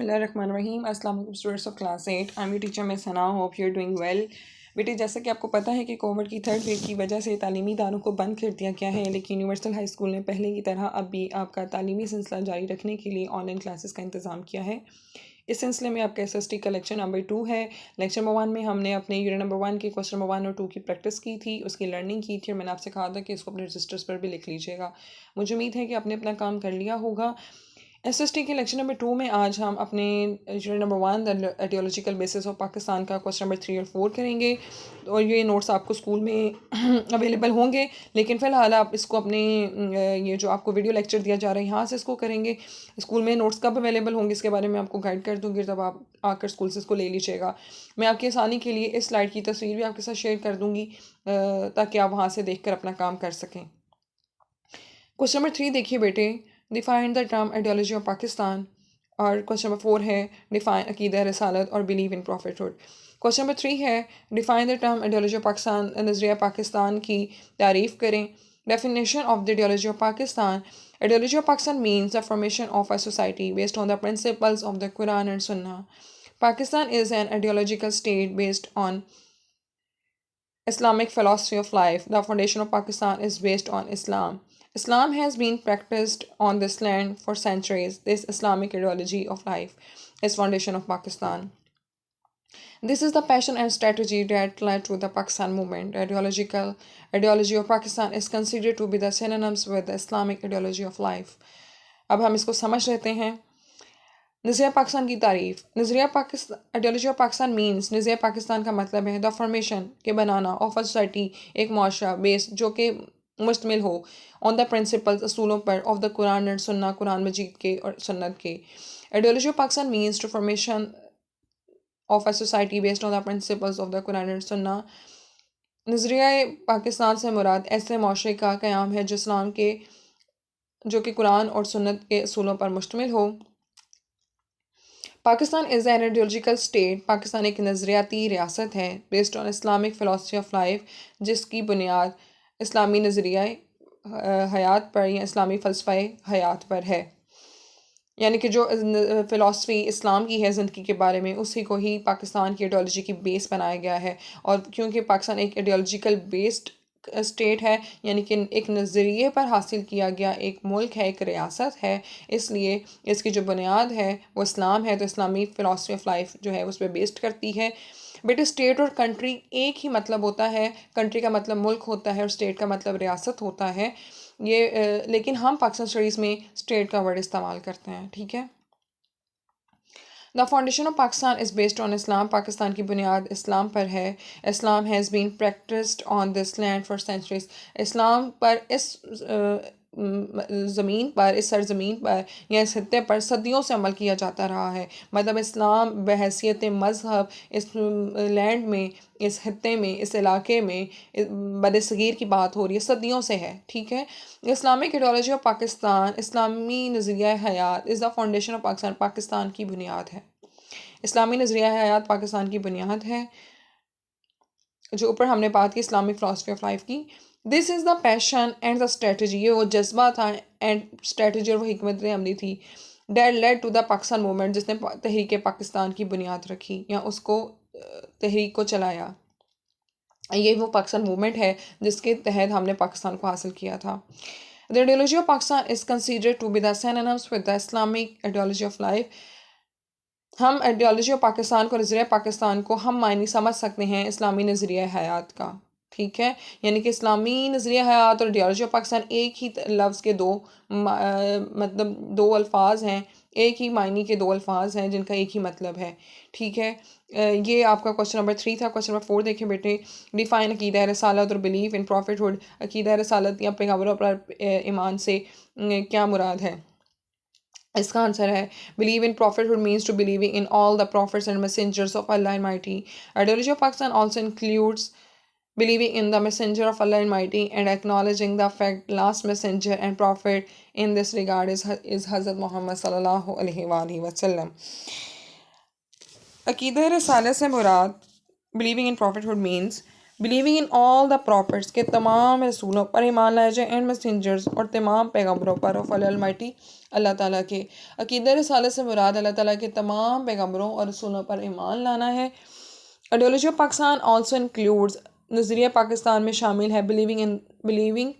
Bismillahirrahmanirrahim. Assalamu alaikum students of class 8. I'm your teacher Miss Hana. Hope you're doing well. بیٹے جیسا کہ آپ کو پتہ ہے کہ کووڈ کی تھرڈ ویو کی وجہ سے تعلیمی اداروں کو بند کر دیا گیا ہے، لیکن یونیورسل ہائی اسکول نے پہلے کی طرح اب بھی آپ کا تعلیمی سلسلہ جاری رکھنے کے لیے آن لائن کلاسز کا انتظام کیا ہے۔ اس سلسلے میں آپ کا SST کا لیکچر نمبر 2 ہے۔ لیکچر نمبر 1 میں ہم نے اپنے یونٹ نمبر 1 کے کوسچن نمبر 1 اور 2 کی پریکٹس کی تھی، اس کی لرننگ کی تھی، اور میں نے آپ سے کہا تھا کہ اس کو اپنے رجسٹرز پر بھی لکھ لیجیے گا۔ مجھے امید ہے کہ آپ نے اپنا کام کر لیا ہوگا۔ SST کے لیکچر نمبر 2 میں آج ہم اپنے unit number 1 the ideological basis of Pakistan کا کوسچن نمبر 3 اور 4 کریں گے، اور یہ نوٹس آپ کو اسکول میں اویلیبل ہوں گے، لیکن فی الحال آپ اس کو اپنے یہ جو آپ کو ویڈیو لیکچر دیا جا رہا ہے یہاں سے اس کو کریں گے۔ اسکول میں نوٹس کب اویلیبل ہوں گے اس کے بارے میں آپ کو گائیڈ کر دوں گی، تب آپ آ کر اسکول سے اس کو لے لیجیے گا۔ میں آپ کی آسانی کے لیے اس سلائڈ کی تصویر بھی آپ کے ساتھ شیئر کر دوں گی تاکہ آپ وہاں سے دیکھ کر اپنا کام کر سکیں۔ کوسچن نمبر 3 دیکھیے بیٹے، define the term ideology of Pakistan, اور کوسچن نمبر 4 ہے ڈیفائن عقیدہ رسالت اور believe in prophethood. Question number 3 ہے define the term ideology of Pakistan, نظریہ پاکستان کی تعریف کریں۔ Definition of the ideology of Pakistan: ideology of Pakistan means the formation of a society based on the principles of the Quran and Sunnah. Pakistan is an ideological state based on Islamic philosophy of life. The foundation of Pakistan is based on Islam. Islam has been practiced on this land for centuries. This Islamic ideology of life is foundation of Pakistan. This is the passion and strategy that led to the Pakistan movement. Ideology of Pakistan is considered to be the synonyms with the Islamic ideology of life. اب ہم اس کو سمجھ لیتے ہیں۔ نظریہ پاکستان کی تعریف: نظریہ Pakistan ideology of Pakistan means, نظریہ پاکستان کا مطلب ہے دا فارمیشن کے بنانا آف اے سوسائٹی، ایک معاشرہ بیس جو کہ مشتمل ہو آن دا پرنسپلز اصولوں پر آف دا قرآن اینڈ سنہ، قرآن مجید کے اور سنت کے۔ Ideology of Pakistan means to formation of a society based on the principles of the Quran and Sunnah. نظریہ پاکستان سے مراد ایسے معاشرے کا قیام ہے جو کہ قرآن اور سنت کے اصولوں پر مشتمل ہو۔ Pakistan is an ideological state, Pakistan ایک نظریاتی ریاست ہے based on Islamic philosophy of life, جس کی بنیاد اسلامی نظریہ حیات پر یا اسلامی فلسفہ حیات پر ہے، یعنی کہ جو فلاسفی اسلام کی ہے زندگی کے بارے میں اسی کو ہی پاکستان کی آئیڈیالوجی کی بیس بنایا گیا ہے۔ اور کیونکہ پاکستان ایک آئیڈیالوجیکل بیسڈ اسٹیٹ ہے، یعنی کہ ایک نظریے پر حاصل کیا گیا ایک ملک ہے، ایک ریاست ہے، اس لیے اس کی جو بنیاد ہے وہ اسلام ہے، تو اسلامی فلاسفی آف لائف جو ہے اس پہ بیسڈ کرتی ہے۔ بیٹے اسٹیٹ اور کنٹری ایک ہی مطلب ہوتا ہے، کنٹری کا مطلب ملک ہوتا ہے اور اسٹیٹ کا مطلب ریاست ہوتا ہے، لیکن ہم پاکستان اسٹڈیز میں اسٹیٹ کا ورڈ استعمال کرتے ہیں، ٹھیک ہے۔ The foundation of Pakistan is based on Islam, Pakistan کی بنیاد اسلام پر ہے۔ Islam has been practised on this land for centuries, اسلام پر اس زمین پر، اس سرزمین پر یا اس خطے پر صدیوں سے عمل کیا جاتا رہا ہے۔ مطلب اسلام بحیثیت مذہب اس لینڈ میں، اس خطے میں، اس علاقے میں بر صغیر کی بات ہو رہی ہے، صدیوں سے ہے، ٹھیک ہے۔ اسلامک آئیڈیالوجی آف پاکستان، اسلامی نظریہ حیات is the foundation of Pakistan, Pakistan کی بنیاد ہے۔ اسلامی نظریہ حیات پاکستان کی بنیاد ہے، جو اوپر ہم نے بات کی اسلامک فلاسفی آف لائف کی۔ دس از دا پیشن اینڈ دا اسٹریٹجی، یہ وہ جذبہ تھا اینڈ اسٹریٹجی اور وہ حکمت عملی تھی that lead to the Pakistan movement, جس نے تحریک پاکستان کی بنیاد رکھی یا اس کو تحریک کو چلایا۔ یہ وہ پاکستان موومنٹ ہے جس کے تحت ہم نے پاکستان کو حاصل کیا تھا۔ The ideology of Pakistan is considered to be the synonyms with the Islamic ideology of life. ہم آئیڈیالوجی آف پاکستان کو، نظریہ پاکستان کو ہم معنی سمجھ سکتے ہیں اسلامی نظریہ حیات کا، ٹھیک ہے۔ یعنی کہ اسلامی نظریہ حیات اور آئیڈیالوجی آف پاکستان ایک ہی لفظ کے مطلب دو الفاظ ہیں، ایک ہی معنی کے دو الفاظ ہیں جن کا ایک ہی مطلب ہے، ٹھیک ہے۔ یہ آپ کا کوسچن نمبر 3 تھا۔ کوسچن نمبر 4 دیکھیں بیٹے، ڈیفائن عقیدہ رسالت اور بلیو ان پروفٹ ہوڈ، عقیدہ رسالت یا پیغمبروں پر ایمان سے کیا مراد ہے؟ اس کا آنسر ہے believe in prophethood means to believing in all the prophets and messengers of Allah Almighty. Ideology of Pakistan also includes believing in the messenger of Allah Almighty and acknowledging the fact last messenger and prophet in this regard is Hazrat Muhammad sallallahu alaihi wasallam. عقیدہ رسالت سے مراد believing in prophethood means believing in all the prophets کے تمام رسولوں پر ایمان لایا جائے اینڈ میسنجرز اور تمام پیغمبروں پر آف المائٹی اللہ تعالیٰ کے. عقیدہ رسالت سے مراد اللہ تعالیٰ کے تمام پیغمبروں اور رسولوں پر ایمان لانا ہے. Ideology of Pakistan also includes نظریہ پاکستان میں شامل ہے believing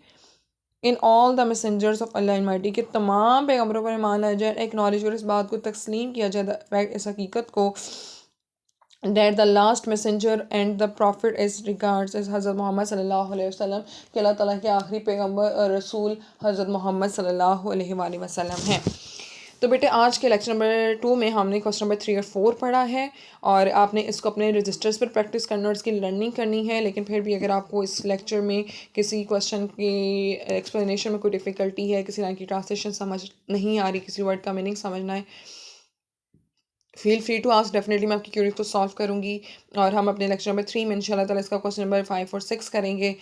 in all the messengers of Allah almighty کہ تمام پیغمبروں پر ایمان لایا جائے. ایکنالج اور اس بات کو تسلیم کیا جائے اس حقیقت کو that the last messenger and the prophet is regards as حضرت محمد صلی اللہ علیہ وسلم کہ اللہ تعالیٰ کے آخری پیغمبر اور رسول حضرت محمد صلی اللہ علیہ وآلہ وسلم ہیں. تو بیٹے آج کے لیکچر نمبر 2 میں ہم نے کوسچن نمبر 3 اور 4 پڑھا ہے اور آپ نے اس کو اپنے رجسٹرز پر پریکٹس کرنا اور اس کی لرننگ کرنی ہے. لیکن پھر بھی اگر آپ کو اس لیکچر میں کسی کوسچن کی ایکسپلینیشن میں کوئی ڈیفیکلٹی ہے, کسی لائن کی ٹرانسلیشن سمجھ نہیں آ رہی, کسی ورڈ کا میننگ سمجھنا ہے, feel free to ask. Definitely میں آپ کی کیوریز کو سالو کروں گی اور ہم اپنے لیکچر نمبر 3 میں انشاءاللہ تعالیٰ اس کا کوسچن نمبر 5 اور 6 کریں گے.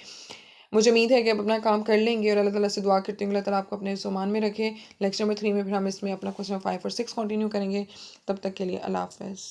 مجھے امید ہے کہ آپ اپنا کام کر لیں گے اور اللہ تعالیٰ سے دعا کرتے ہیں کہ اللہ تعالیٰ آپ کو اپنے زمان میں رکھے. لیکچر نمبر 3 میں پھر ہم اس میں اپنا کوسچن 5 اور 6 کنٹینیو کریں گے. تب تک کے لیے اللہ حافظ.